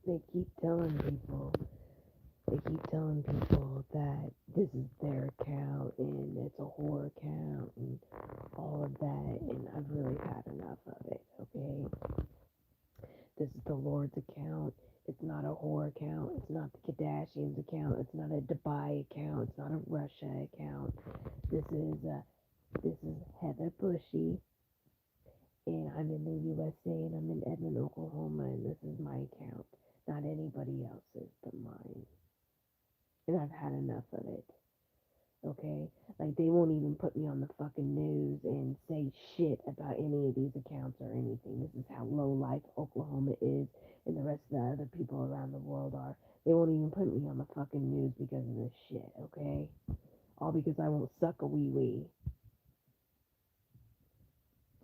they keep telling people, they keep telling people that this is their account and it's a whore account and all of that, and I've really had enough of it, okay? This is the Lord's account. It's not a whore account. It's not the Kardashians account. It's not a Dubai account. It's not a Russia account. This is Heather Bushy, and I'm in the USA, and I'm in Edmond, Oklahoma, and this is my account, not anybody else's but mine. And I've had enough of it. Okay? Like, they won't even put me on the fucking news and say shit about any of these accounts or anything. This is how low life Oklahoma is, and the rest of the other people around the world are. They won't even put me on the fucking news because of this shit, okay? All because I won't suck a wee wee.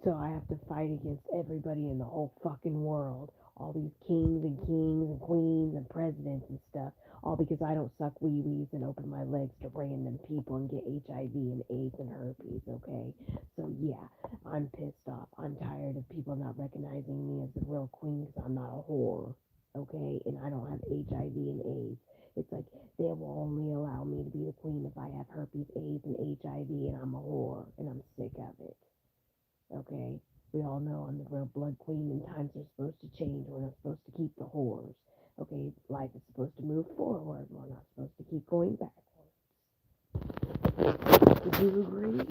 So I have to fight against everybody in the whole fucking world. All these kings and queens and presidents and stuff. All because I don't suck wee wees and open my legs to random people and get HIV and AIDS and herpes, okay? So yeah, I'm pissed off. I'm tired of people not recognizing me as the real queen because I'm not a whore, okay? And I don't have HIV and AIDS. It's like they will only allow me to be the queen if I have herpes, AIDS, and HIV, and I'm a whore, and I'm sick of it. Okay? We all know I'm the real blood queen and times are supposed to change. We're not supposed to keep the whores. Okay? Life is supposed to move forward. We're not supposed to keep going backwards. Would you agree?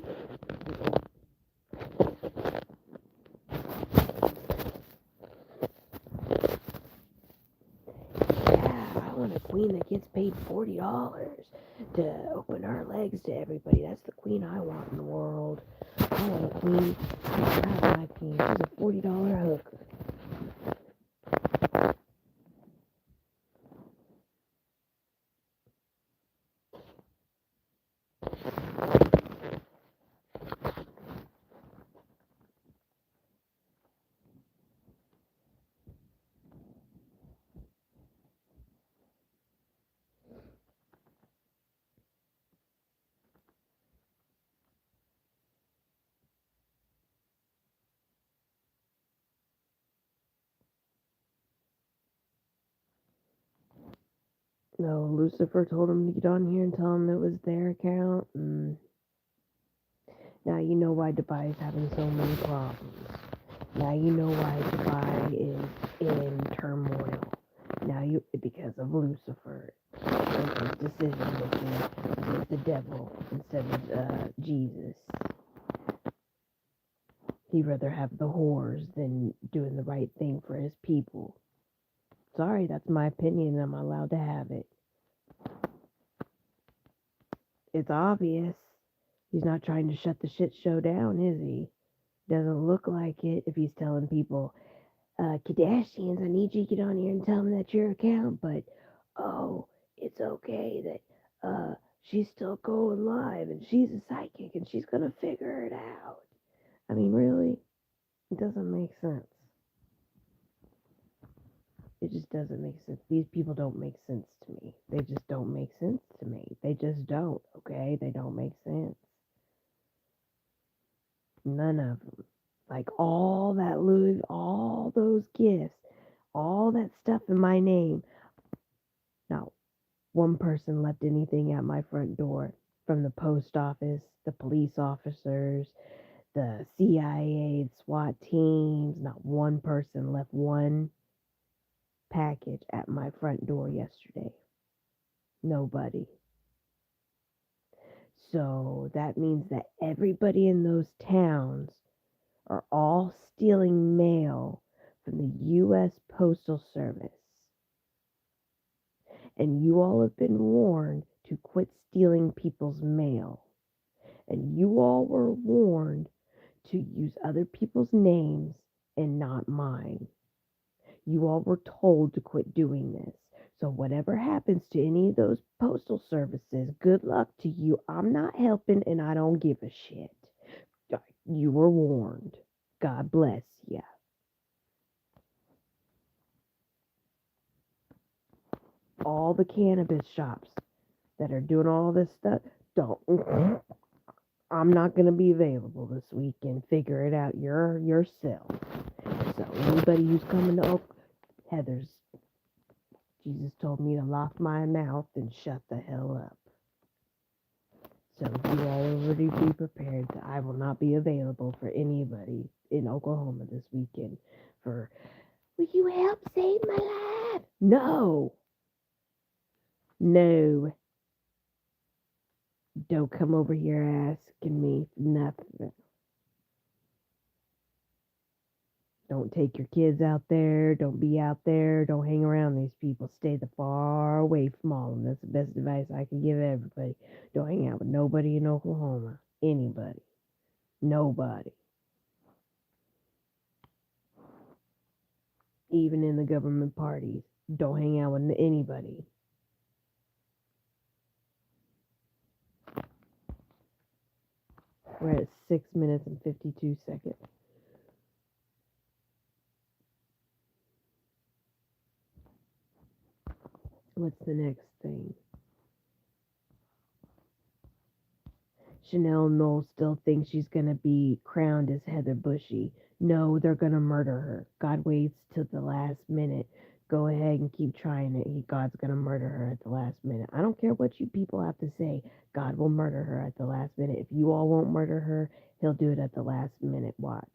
Yeah, I want a queen that gets paid $40 to open her legs to everybody. That's the queen I want in the world. I want a queen. I don't have my queen. She's a $40 hooker. No, Lucifer told him to get on here and tell him it was their account. And now you know why Dubai is having so many problems. Now you know why Dubai is in turmoil. Now you because of Lucifer and his decision making with the devil instead of Jesus. He'd rather have the whores than doing the right thing for his people. Sorry, that's my opinion. I'm allowed to have it. It's obvious. He's not trying to shut the shit show down, is he? Doesn't look like it if he's telling people, Kardashians, I need you to get on here and tell them that's your account, but oh, it's okay that she's still going live and she's a psychic and she's gonna figure it out. I mean, really? It doesn't make sense. It just doesn't make sense. These people don't make sense to me. They just don't make sense to me. They just don't, okay? They don't make sense. None of them. Like all that Louis, all those gifts, all that stuff in my name. Not one person left anything at my front door from the post office, the police officers, the CIA, SWAT teams. Not one person left one package at my front door yesterday. Nobody. So that means that everybody in those towns are all stealing mail from the U.S. Postal Service. And you all have been warned to quit stealing people's mail. And you all were warned to use other people's names and not mine. You all were told to quit doing this. So whatever happens to any of those postal services, good luck to you. I'm not helping and I don't give a shit. You were warned. God bless you. All the cannabis shops that are doing all this stuff, don't. I'm not going to be available this weekend. Figure it out yourself. So anybody who's coming to Heather's Jesus told me to lock my mouth and shut the hell up. So you all already be prepared that I will not be available for anybody in Oklahoma this weekend for, will you help save my life? No. No. Don't come over here asking me nothing. Don't take your kids out there. Don't be out there. Don't hang around these people. Stay the far away from all of them. That's the best advice I can give everybody. Don't hang out with nobody in Oklahoma. Anybody. Nobody. Even in the government parties. Don't hang out with anybody. We're at 6 minutes and 52 seconds. What's the next thing? Chanel Knoll still thinks she's going to be crowned as Heather Bushy. No, they're going to murder her. God waits till the last minute. Go ahead and keep trying it. God's going to murder her at the last minute. I don't care what you people have to say. God will murder her at the last minute. If you all won't murder her, he'll do it at the last minute. Watch.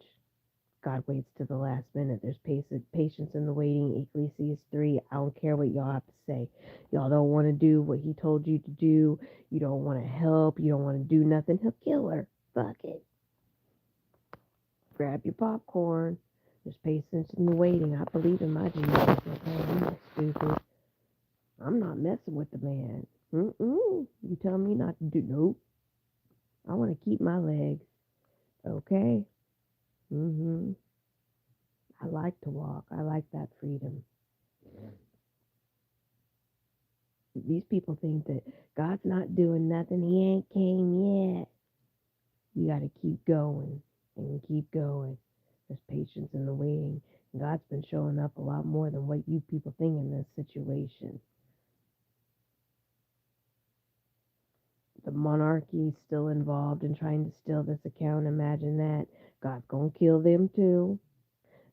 God waits to the last minute. There's patience in the waiting. Ecclesiastes 3. I don't care what y'all have to say. Y'all don't want to do what he told you to do. You don't want to help. You don't want to do nothing. He'll kill her. Fuck it. Grab your popcorn. There's patience in the waiting. I believe in my Jesus. Okay, I'm not stupid. I'm not messing with the man. You tell me not to do. Nope. I want to keep my legs. Okay. I like to walk. I like that freedom. These people think that God's not doing nothing. He ain't came yet. You got to keep going and keep going. There's patience in the waiting. God's been showing up a lot more than what you people think in this situation. The monarchy is still involved in trying to steal this account. Imagine that. God's going to kill them too.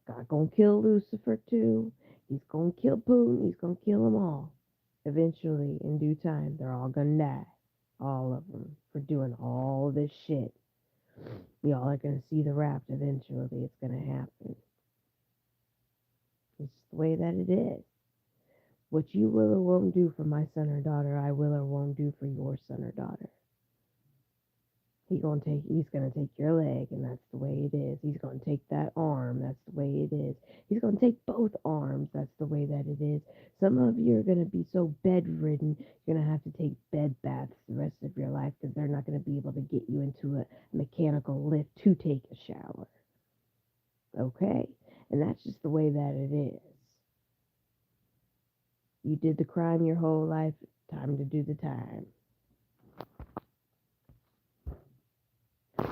God's going to kill Lucifer too. He's going to kill Putin. He's going to kill them all. Eventually, in due time, they're all going to die. All of them. For doing all this shit. Y'all are going to see the raft eventually. It's going to happen. It's the way that it is. What you will or won't do for my son or daughter, I will or won't do for your son or daughter. He's gonna take your leg, and that's the way it is. He's gonna take that arm, that's the way it is. He's gonna take both arms, that's the way that it is. Some of you are gonna be so bedridden, you're gonna have to take bed baths the rest of your life because they're not gonna be able to get you into a mechanical lift to take a shower. Okay? And that's just the way that it is. You did the crime your whole life, time to do the time.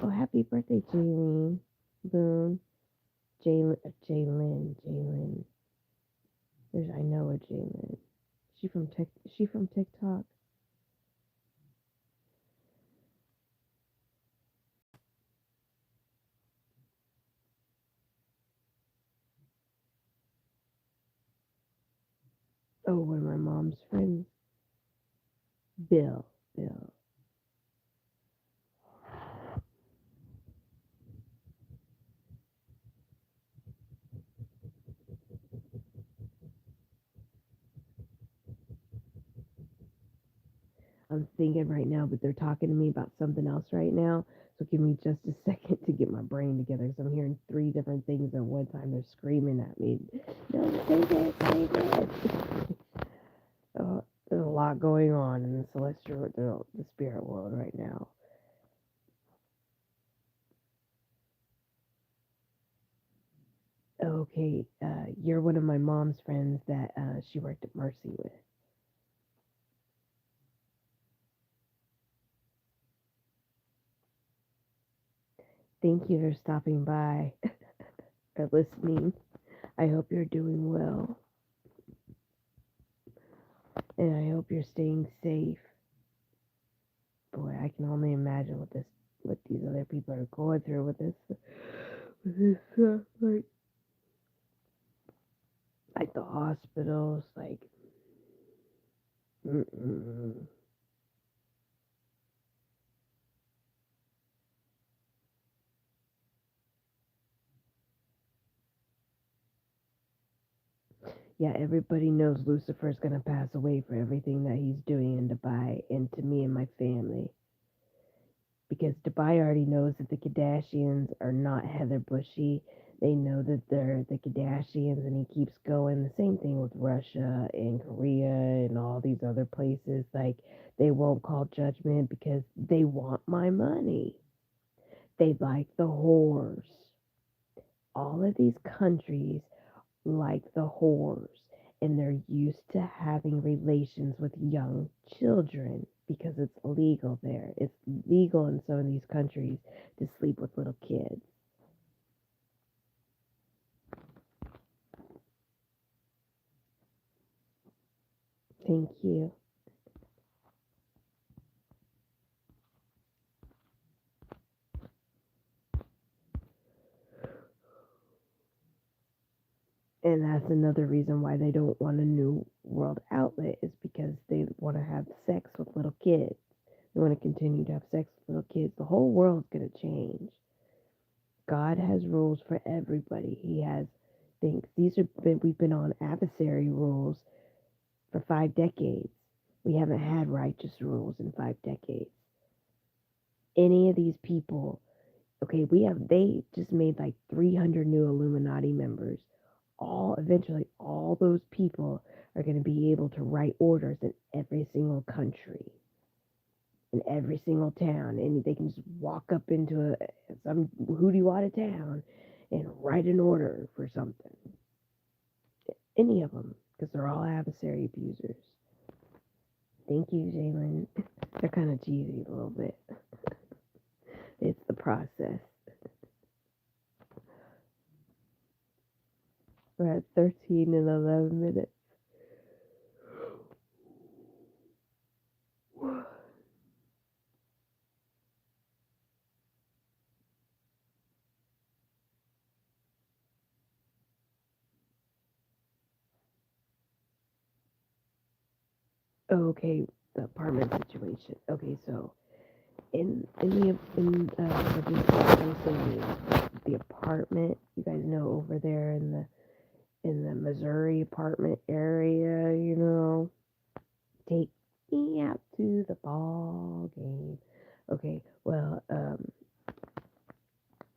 Oh, happy birthday, Jaylene Boone. Jaylin. I know a Jaylin. She from TikTok. Oh, one of my mom's friends. Bill. I'm thinking right now, but they're talking to me about something else right now. So give me just a second to get my brain together because I'm hearing three different things at one time. They're screaming at me. No, say this, say this. There's a lot going on in the celestial, the spirit world right now. Okay, you're one of my mom's friends that she worked at Mercy with. Thank you for stopping by or listening. I hope you're doing well. And I hope you're staying safe. Boy, I can only imagine what these other people are going through with this like the hospitals, like Mm-mm. Yeah, everybody knows Lucifer's gonna pass away for everything that he's doing in Dubai, and to me and my family. Because Dubai already knows that the Kardashians are not Heather Bushy. They know that they're the Kardashians, and he keeps going. The same thing with Russia and Korea and all these other places. Like, they won't call judgment because they want my money. They like the whores. All of these countries like the whores, and they're used to having relations with young children because it's legal there. It's legal in some of these countries to sleep with little kids. Thank you. And that's another reason why they don't want a new world outlet is because they want to have sex with little kids. They want to continue to have sex with little kids. The whole world's going to change. God has rules for everybody. He has things. We've been on adversary rules for 5 decades. We haven't had righteous rules in 5 decades. Any of these people, okay, they just made like 300 new Illuminati members. Eventually, all those people are going to be able to write orders in every single country, in every single town. And they can just walk up into some hootie wada town and write an order for something. Any of them, because they're all adversary abusers. Thank you, Jalen. They're kind of cheesy a little bit. It's the process. We're at 13 and 11 minutes. Okay, the apartment situation. Okay, so the apartment, you guys know, over there in the Missouri apartment area, take me out to the ball game. Okay, well,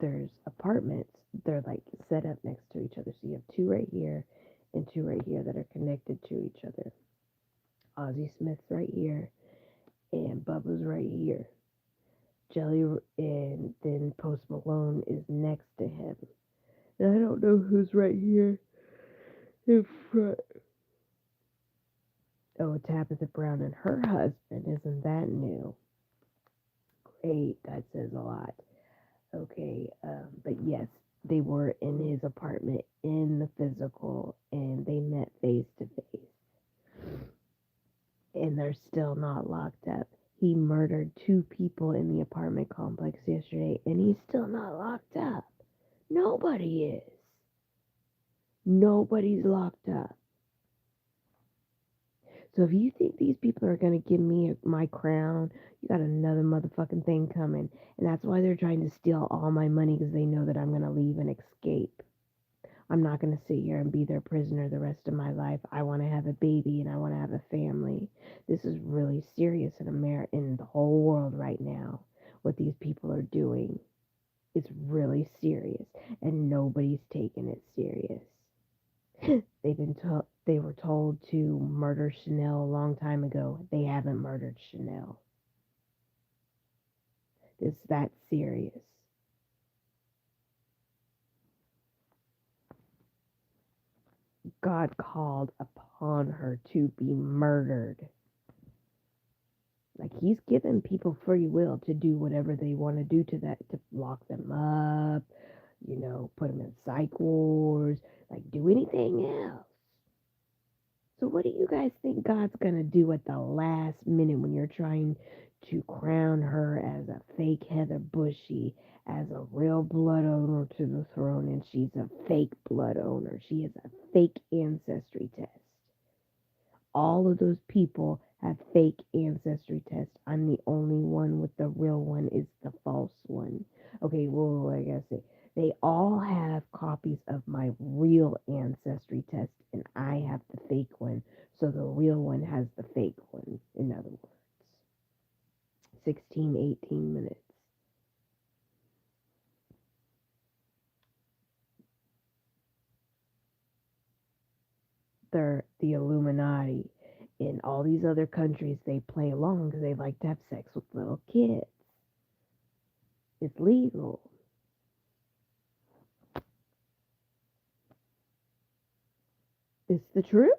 there's apartments. They're like set up next to each other. So you have two right here and two right here that are connected to each other. Ozzie Smith's right here and Bubba's right here. Jelly and then Post Malone is next to him. And I don't know who's right here in front. Oh, Tabitha Brown and her husband. Isn't that new? Great. That says a lot. Okay. But yes, they were in his apartment in the physical and they met face to face. And they're still not locked up. He murdered two people in the apartment complex yesterday and he's still not locked up. Nobody is. Nobody's locked up. So if you think these people are going to give me my crown, you got another motherfucking thing coming. And that's why they're trying to steal all my money because they know that I'm going to leave and escape. I'm not going to sit here and be their prisoner the rest of my life. I want to have a baby and I want to have a family. This is really serious in America, in the whole world right now, what these people are doing. It's really serious and nobody's taking it serious. They were told to murder Chanel a long time ago. They haven't murdered Chanel. It's that serious. God called upon her to be murdered. Like he's given people free will to do whatever they want to do to that, to lock them up, put them in psych wards, like do anything else. So what do you guys think God's going to do at the last minute when you're trying to crown her as a fake Heather Bushy, as a real blood owner to the throne, and she's a fake blood owner? She is a fake ancestry test. All of those people have fake ancestry tests. I'm the only one with the real one is the false one. Okay, well, I guess they all have copies of my real ancestry test, and I have the fake one. So the real one has the fake one, in other words. 16, 18 minutes. They're the Illuminati. In all these other countries, they play along because they like to have sex with little kids. It's legal. It's the truth.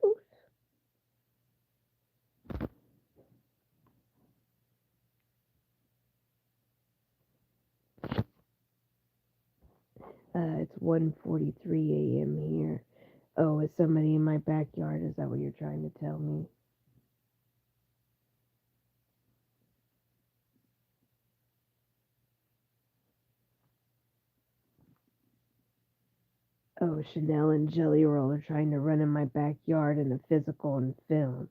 It's 1:43 a.m. here. Oh, is somebody in my backyard? Is that what you're trying to tell me? Oh, Chanel and Jelly Roll are trying to run in my backyard in the physical and film.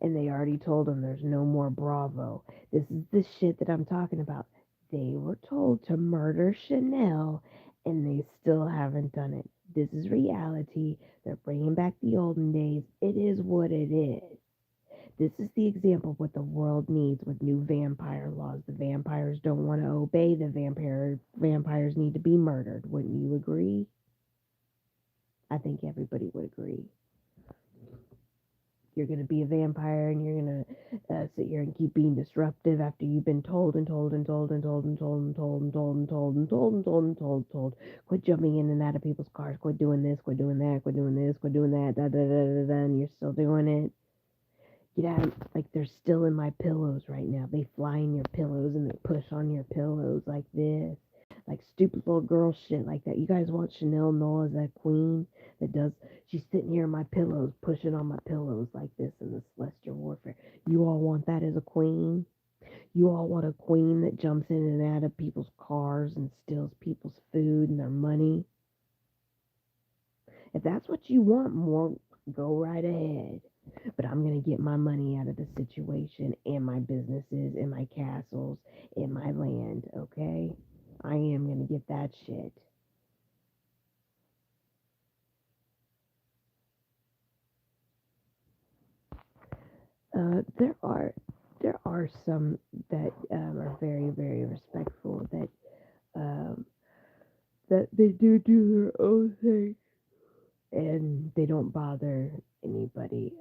And they already told them there's no more Bravo. This is the shit that I'm talking about. They were told to murder Chanel and they still haven't done it. This is reality. They're bringing back the olden days. It is what it is. This is the example of what the world needs with new vampire laws. The vampires don't want to obey. The vampires need to be murdered. Wouldn't you agree? I think everybody would agree. You're going to be a vampire and you're going to sit here and keep being disruptive after you've been told and told and told and told and told and told and told and told and told and told and told and told. Quit jumping in and out of people's cars. Quit doing this. Quit doing that. Quit doing this. Quit doing that. Da da da da da. And you're still doing it. Yeah, like they're still in my pillows right now. They fly in your pillows and they push on your pillows like this. Like stupid little girl shit like that. You guys want Chanel Noah as that queen that does, she's sitting here in my pillows, pushing on my pillows like this in the celestial warfare. You all want that as a queen? You all want a queen that jumps in and out of people's cars and steals people's food and their money? If that's what you want more, go right ahead. But I'm going to get my money out of the situation and my businesses and my castles and my land, okay? I am going to get that shit. There are some that are very very respectful um, that they do their own thing and they don't bother anybody.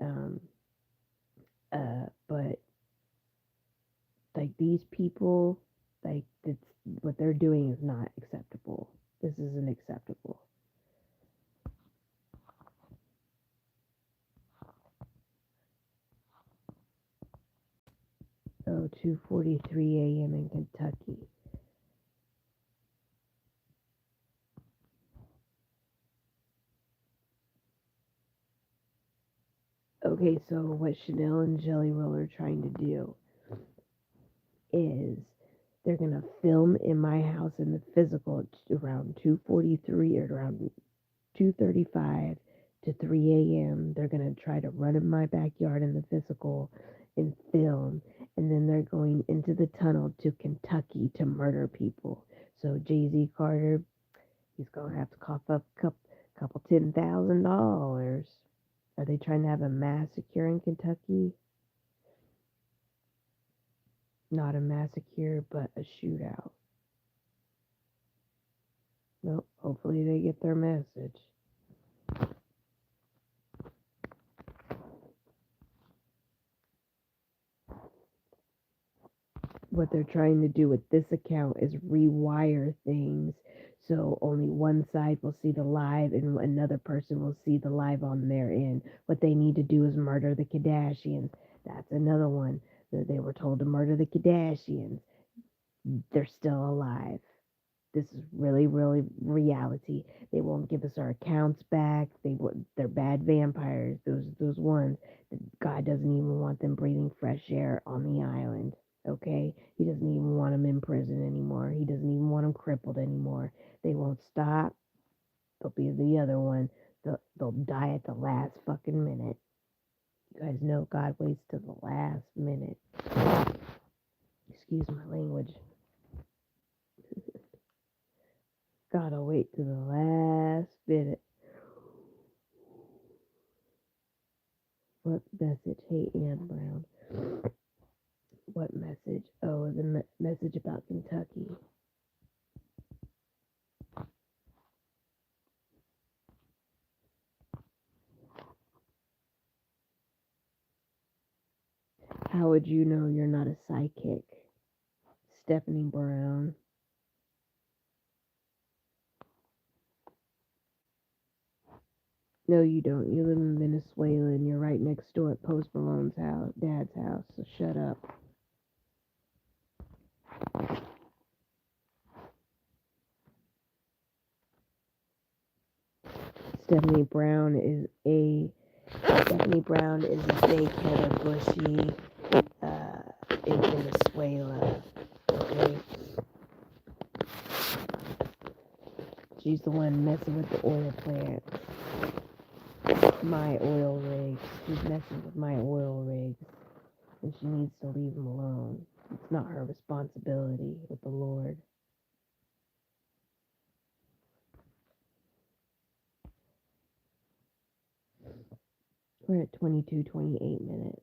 But like these people, like it's what they're doing is not acceptable. This isn't acceptable. Oh, 2:43 a.m. in Kentucky. Okay, so what Chanel and Jelly Roll are trying to do is they're gonna film in my house in the physical at around 2:43 or around 2:35 to 3 a.m. They're gonna try to run in my backyard in the physical and film, and then they're going into the tunnel to Kentucky to murder people. So Jay-Z Carter, he's gonna have to cough up a couple $10,000. Are they trying to have a massacre in Kentucky? Not a massacre, but a shootout. Nope. Hopefully they get their message. What they're trying to do with this account is rewire things so only one side will see the live and another person will see the live on their end. What they need to do is murder the Kardashians. That's another one. They were told to murder the Kardashians. They're still alive. This is really, really reality. They won't give us our accounts back. They're bad vampires. Those ones. God doesn't even want them breathing fresh air on the island. Okay, He doesn't even want them in prison anymore. He doesn't even want them crippled anymore. They won't stop. They'll be the other one. They'll die at the last fucking minute. You guys know God waits to the last minute. Excuse my language. God'll wait to the last minute. What message? Hey, Ann Brown. What message? Oh, the message about Kentucky. How would you know you're not a psychic? Stephanie Brown. No, you don't. You live in Venezuela and you're right next door at Post Malone's house, Dad's house, so shut up. Stephanie Brown is a fake head of Bushey in Venezuela. Okay, she's the one messing with the oil plants. My oil rigs. She's messing with my oil rigs, and she needs to leave them alone. It's not her responsibility with the Lord. We're at 22:28 minutes.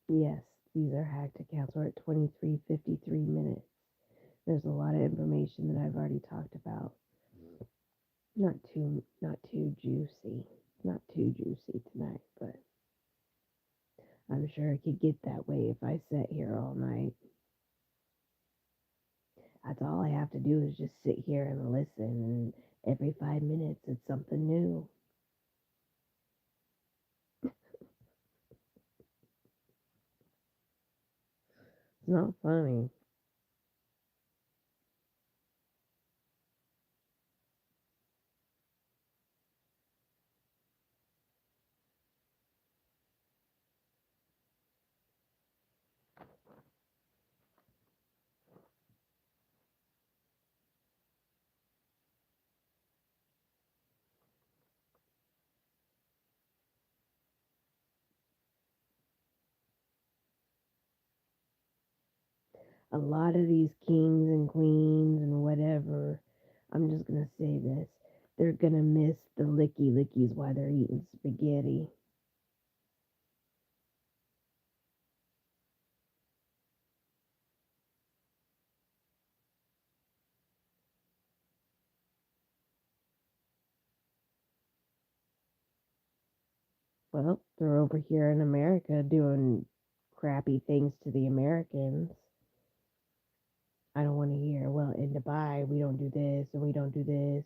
Yes, these are hacked accounts. We're at 23:53 minutes. There's a lot of information that I've already talked about. Not too juicy. Not too juicy tonight, but I'm sure it could get that way if I sit here all night. That's all I have to do is just sit here and listen, and every 5 minutes it's something new. It's not funny. A lot of these kings and queens and whatever, I'm just gonna say this, they're gonna miss the licky lickies while they're eating spaghetti. Well, they're over here in America doing crappy things to the Americans. I don't want to hear, well, in Dubai, we don't do this and we don't do this.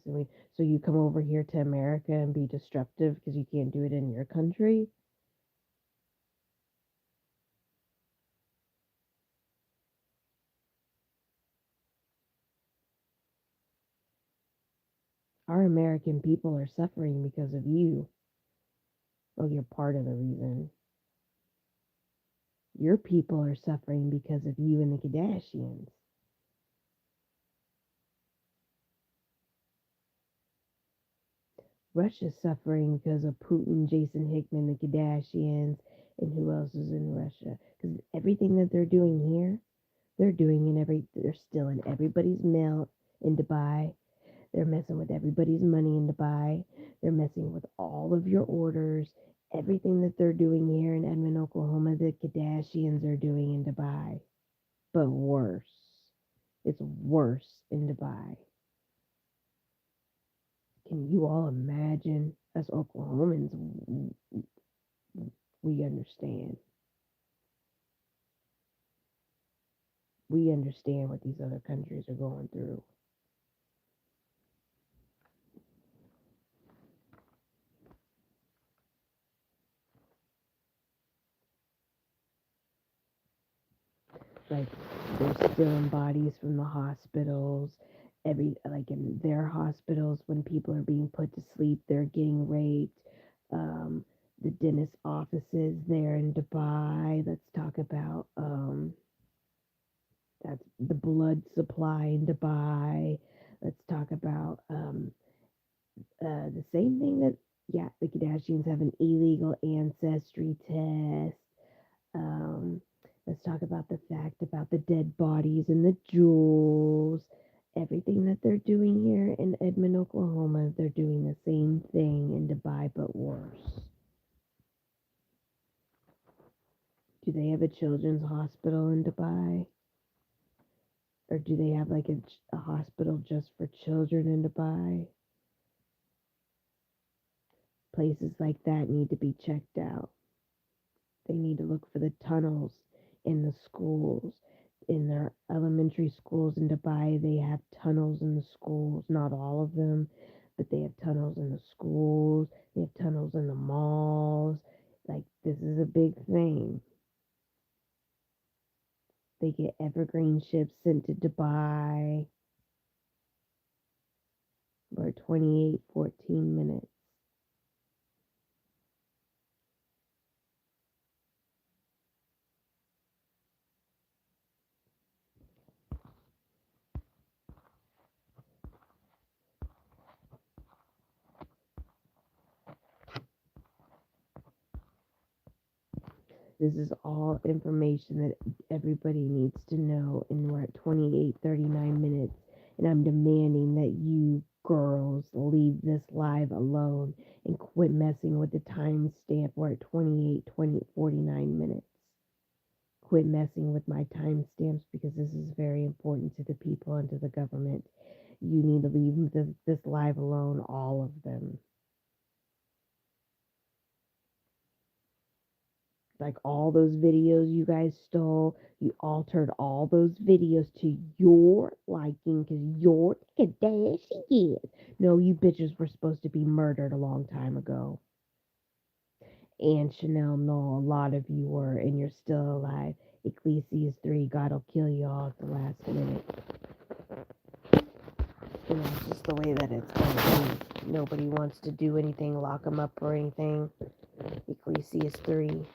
So you come over here to America and be destructive because you can't do it in your country? Our American people are suffering because of you. Well, you're part of the reason. Your people are suffering because of you and the Kardashians. Russia's suffering because of Putin, Jason Hickman, the Kardashians, and who else is in Russia? Because everything that they're doing here, they're still in everybody's mail in Dubai. They're messing with everybody's money in Dubai. They're messing with all of your orders. Everything that they're doing here in Edmond, Oklahoma, the Kardashians are doing in Dubai, but worse. It's worse in Dubai. Can you all imagine? Us Oklahomans, we understand. We understand what these other countries are going through. Like they're stealing bodies from the hospitals. Like in their hospitals, when people are being put to sleep, they're getting raped. Um, the dentist offices there in Dubai. Let's talk about that's the blood supply in Dubai. Let's talk about the same thing that, yeah, the Kardashians have an illegal ancestry test. Um, let's talk about the fact about the dead bodies and the jewels. Everything that they're doing here in Edmond, Oklahoma, they're doing the same thing in Dubai, but worse. Do they have a children's hospital in Dubai? Or do they have like a hospital just for children in Dubai? Places like that need to be checked out. They need to look for the tunnels in the schools. In their elementary schools in Dubai, they have tunnels in the schools. Not all of them, but they have tunnels in the schools. They have tunnels in the malls. Like, this is a big thing. They get evergreen ships sent to Dubai for 28-14 minutes. This is all information that everybody needs to know, and we're at 28-39 minutes, and I'm demanding that you girls leave this live alone and quit messing with the timestamp. We're at 49 minutes. Quit messing with my timestamps because this is very important to the people and to the government. You need to leave this live alone, all of them. Like all those videos you guys stole, you altered all those videos to your liking because you're Kardashian. No, you bitches were supposed to be murdered a long time ago. And Chanel, no, a lot of you were, and you're still alive. Ecclesiastes 3, God will kill you all at the last minute. And that's just the way that it's going to be. Nobody wants to do anything, lock them up or anything. Ecclesiastes 3.